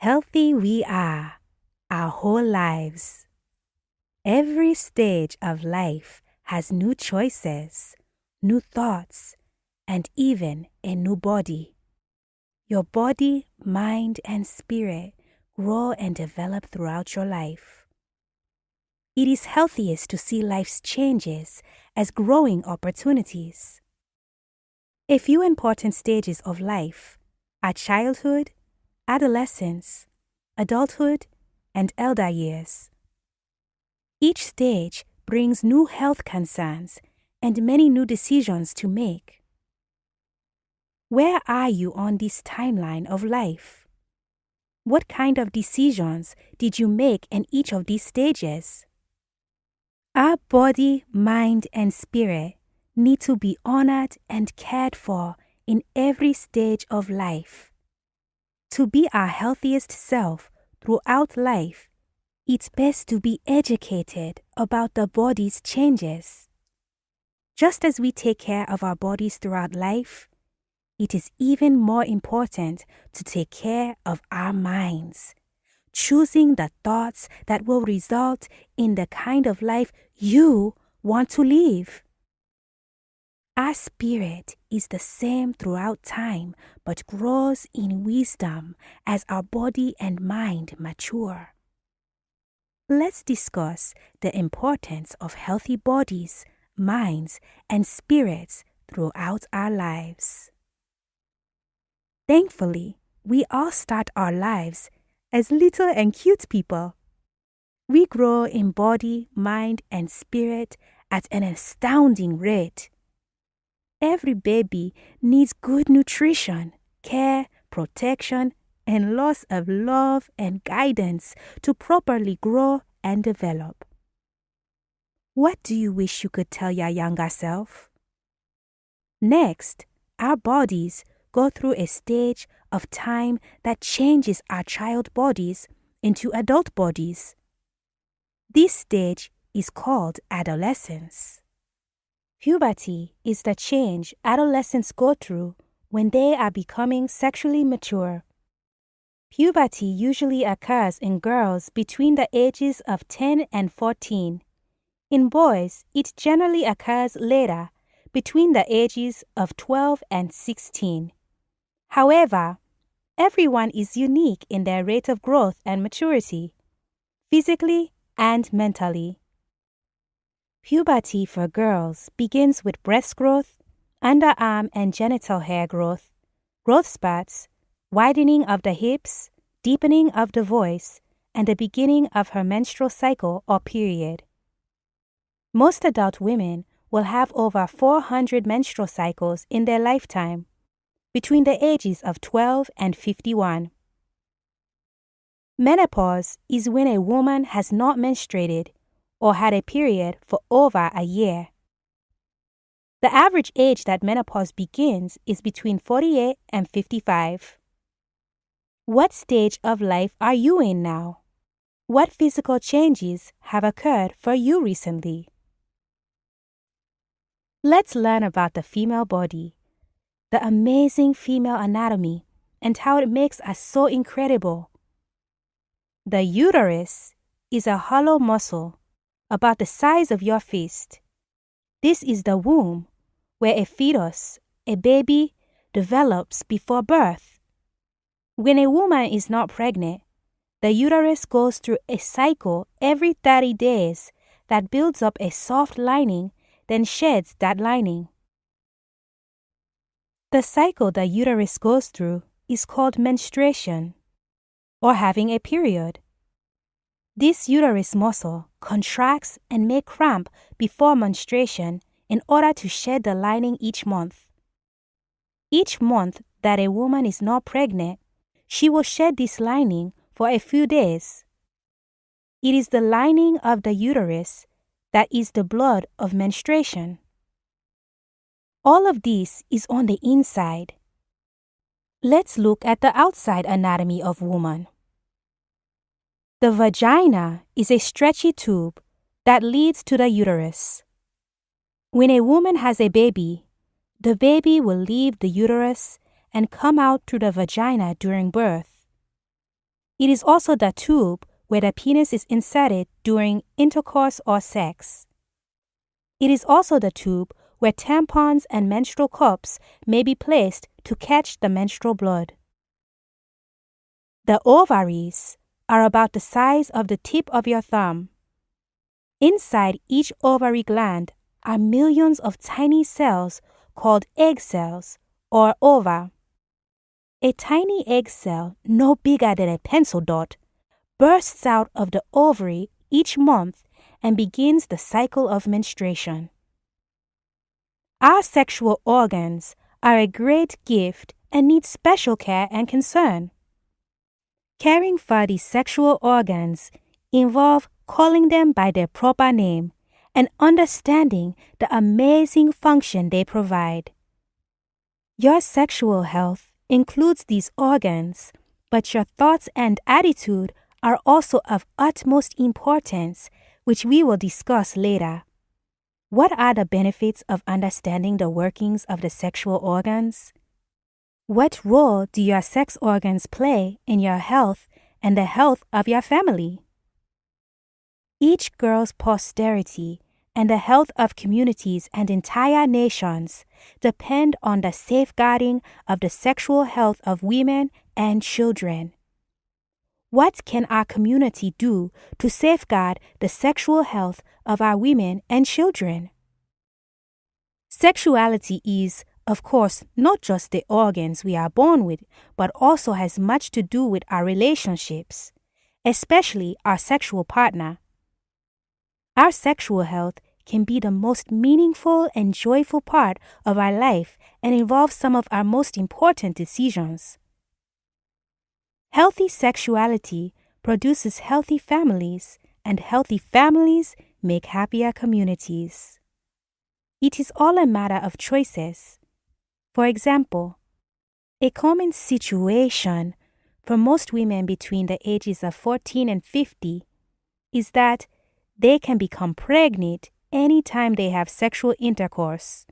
Healthy we are our whole lives. Every stage of life has new choices, new thoughts, and even a new body. Your body, mind, and spirit grow and develop throughout your life. It is healthiest to see life's changes as growing opportunities. A few important stages of life are childhood, adolescence, adulthood, and elder years. Each stage brings new health concerns and many new decisions to make. Where are you on this timeline of life? What kind of decisions did you make in each of these stages? Our body, mind, and spirit need to be honored and cared for in every stage of life. To be our healthiest self throughout life, it's best to be educated about the body's changes. Just as we take care of our bodies throughout life, it is even more important to take care of our minds, choosing the thoughts that will result in the kind of life you want to live. Our spirit is the same throughout time, but grows in wisdom as our body and mind mature. Let's discuss the importance of healthy bodies, minds, and spirits throughout our lives. Thankfully, we all start our lives as little and cute people. We grow in body, mind, and spirit at an astounding rate. Every baby needs good nutrition, care, protection, and lots of love and guidance to properly grow and develop. What do you wish you could tell your younger self? Next, our bodies go through a stage of time that changes our child bodies into adult bodies. This stage is called adolescence. Puberty is the change adolescents go through when they are becoming sexually mature. Puberty usually occurs in girls between the ages of 10 and 14. In boys, it generally occurs later, between the ages of 12 and 16. However, everyone is unique in their rate of growth and maturity, physically and mentally. Puberty for girls begins with breast growth, underarm and genital hair growth spurts, widening of the hips, deepening of the voice, and the beginning of her menstrual cycle or period. Most adult women will have over 400 menstrual cycles in their lifetime, between the ages of 12 and 51. Menopause is when a woman has not menstruated or had a period for over a year. The average age that menopause begins is between 48 and 55. What stage of life are you in now? What physical changes have occurred for you recently? Let's learn about the female body, the amazing female anatomy, and how it makes us so incredible. The uterus is a hollow muscle about the size of your fist. This is the womb where a fetus, a baby, develops before birth. When a woman is not pregnant, the uterus goes through a cycle every 30 days that builds up a soft lining, then sheds that lining. The cycle the uterus goes through is called menstruation, or having a period. This uterus muscle contracts and may cramp before menstruation in order to shed the lining each month. Each month that a woman is not pregnant, she will shed this lining for a few days. It is the lining of the uterus that is the blood of menstruation. All of this is on the inside. Let's look at the outside anatomy of woman. The vagina is a stretchy tube that leads to the uterus. When a woman has a baby, the baby will leave the uterus and come out through the vagina during birth. It is also the tube where the penis is inserted during intercourse or sex. It is also the tube where tampons and menstrual cups may be placed to catch the menstrual blood. The ovaries are about the size of the tip of your thumb. Inside each ovary gland are millions of tiny cells called egg cells or ova. A tiny egg cell, no bigger than a pencil dot, bursts out of the ovary each month and begins the cycle of menstruation. Our sexual organs are a great gift and need special care and concern. Caring for these sexual organs involve calling them by their proper name and understanding the amazing function they provide. Your sexual health includes these organs, but your thoughts and attitude are also of utmost importance, which we will discuss later. What are the benefits of understanding the workings of the sexual organs? What role do your sex organs play in your health and the health of your family? Each girl's posterity and the health of communities and entire nations depend on the safeguarding of the sexual health of women and children. What can our community do to safeguard the sexual health of our women and children? Sexuality is, of course, not just the organs we are born with, but also has much to do with our relationships, especially our sexual partner. Our sexual health can be the most meaningful and joyful part of our life and involves some of our most important decisions. Healthy sexuality produces healthy families, and healthy families make happier communities. It is all a matter of choices. For example, a common situation for most women between the ages of 14 and 50 is that they can become pregnant anytime they have sexual intercourse.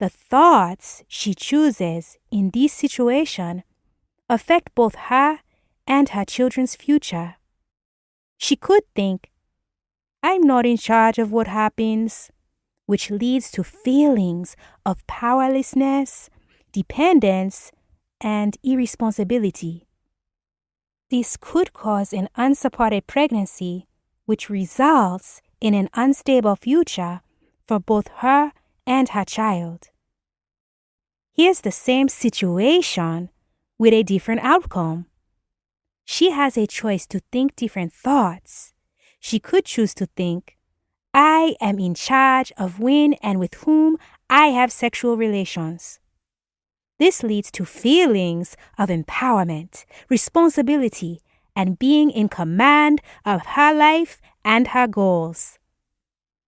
The thoughts she chooses in this situation affect both her and her children's future. She could think, "I'm not in charge of what happens," which leads to feelings of powerlessness, dependence, and irresponsibility. This could cause an unsupported pregnancy, which results in an unstable future for both her and her child. Here's the same situation with a different outcome. She has a choice to think different thoughts. She could choose to think, "I am in charge of when and with whom I have sexual relations." This leads to feelings of empowerment, responsibility, and being in command of her life and her goals.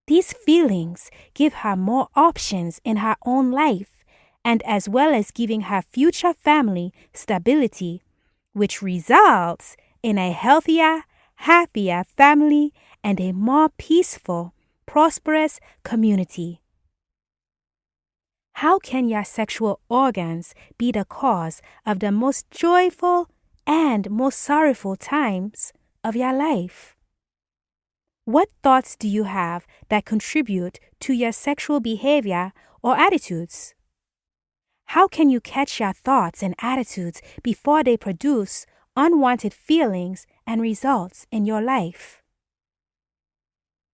These feelings give her more options in her own life, and as well as giving her future family stability, which results in a healthier, happier family and a more peaceful, prosperous community. How can your sexual organs be the cause of the most joyful and most sorrowful times of your life? What thoughts do you have that contribute to your sexual behavior or attitudes? How can you catch your thoughts and attitudes before they produce unwanted feelings and results in your life?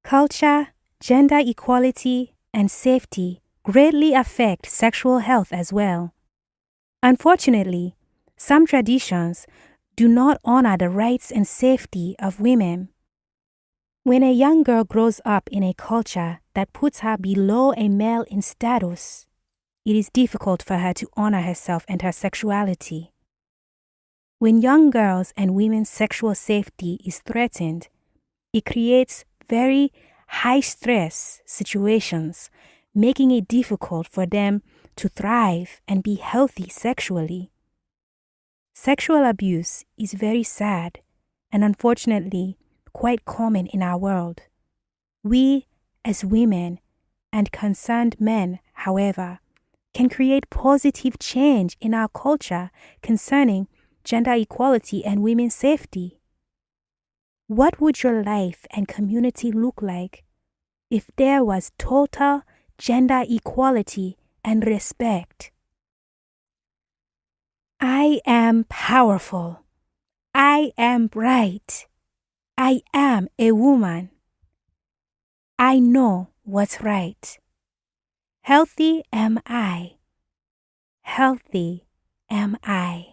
Culture, gender equality, and safety greatly affect sexual health as well. Unfortunately, some traditions do not honor the rights and safety of women. When a young girl grows up in a culture that puts her below a male in status, it is difficult for her to honor herself and her sexuality. When young girls and women's sexual safety is threatened, it creates very high-stress situations, making it difficult for them to thrive and be healthy sexually. Sexual abuse is very sad and unfortunately quite common in our world. We, as women and concerned men, however, can create positive change in our culture concerning gender equality, and women's safety? What would your life and community look like if there was total gender equality and respect? I am powerful. I am bright. I am a woman. I know what's right. Healthy am I. Healthy am I.